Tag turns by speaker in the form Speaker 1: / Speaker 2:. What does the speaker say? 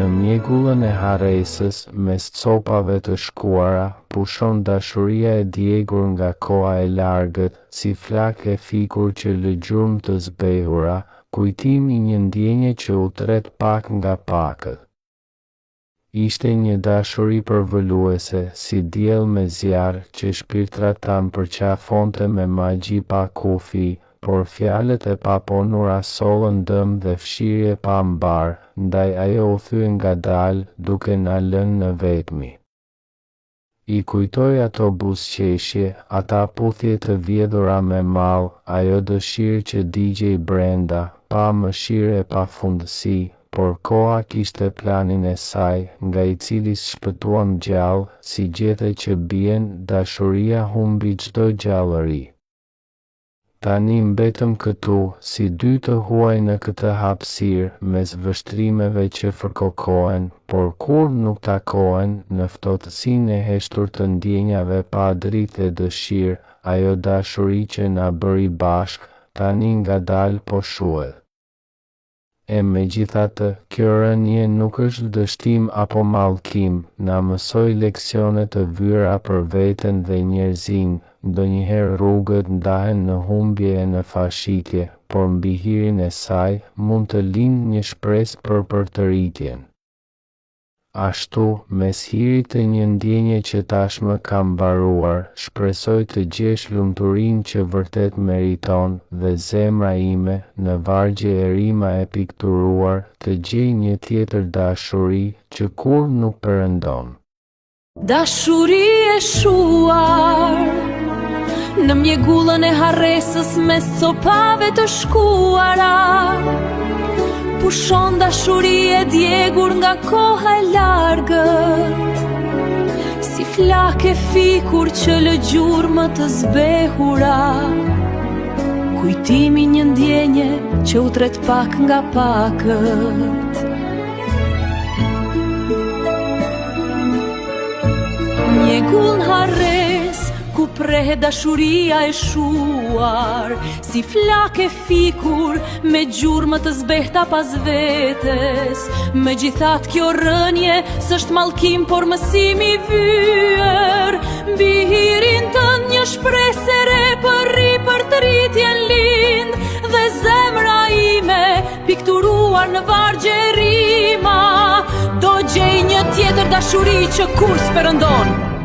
Speaker 1: Në mjegullën e harresës, mes copave të shkuara, pushon dashuria e djegur nga koha e largët, si flak e fikur që lë gjurmë të zbehura, kujtim i një ndjenje që u tret pak nga pakët. Ishte një dashuri përvëluese, si diell me zjarr, që shpirtrat tanë përqafonte me magji pa kufi, por fjalët e paponura sollën dëm dhe fshirje pa mbar, ndaj ajo u thye ngadalë, duke na lënë në vetmi. I kujtoj ato buzëqeshje, ata puthje të vjedhura me mall, ajo dëshirë që digjej brenda, pa mëshirë e pafundësi, por koha kishte planin e saj, nga i cili shpëtuam gjallë, si gjethe që bien, dashuria humbi çdo gjallëri. Tani mbetëm këtu, si dy të huaj në këtë hapësirë, mes vështrimeve që fërkokohen, por kur nuk takohen, në ftohtësinë e heshtur të ndjenjave pa dritë e dëshirë, ajo dashuri që na bëri bashk, tani ngadalë po shuhet. E megjithatë, kjo rënje nuk është dështim apo mallkim, na mësoi leksione të vyra për veten dhe njerëzinë. Ndonjëherë rrugët ndahen në humbje e në fashitje, por mbi hirin e saj mund të lindë një shpresë për përtëritjen. Ashtu, mes hirit të një ndjenje që tashmë ka mbaruar, shpresoj të gjesh lumturinë që vërtet meriton dhe zemra ime, në vargje e rima e pikturuar, të gjej një tjetër dashuri që kur nuk perëndon.
Speaker 2: Dashuri e shuar në mjegullën e harresës, mes copave të shkuara, pushon dashuri e djegur nga koha e largët, si flak e fikur që lë gjurmë të zbehura, kujtimi një ndjenje që u tret pak nga pakët. Mjegull harres, ku prehe dashuria e shuar, si flak e fikur, me gjurmë të zbehta pas vetes. Megjithatë kjo rënje, s'është mallkim por mësim i vyer, mbi hirin tënd një shpresë e re për ripërtëritjen lind, dhe zemra ime, pikturuar në vargje rima, do gjej një tjetër dashuri që kur s'perëndon.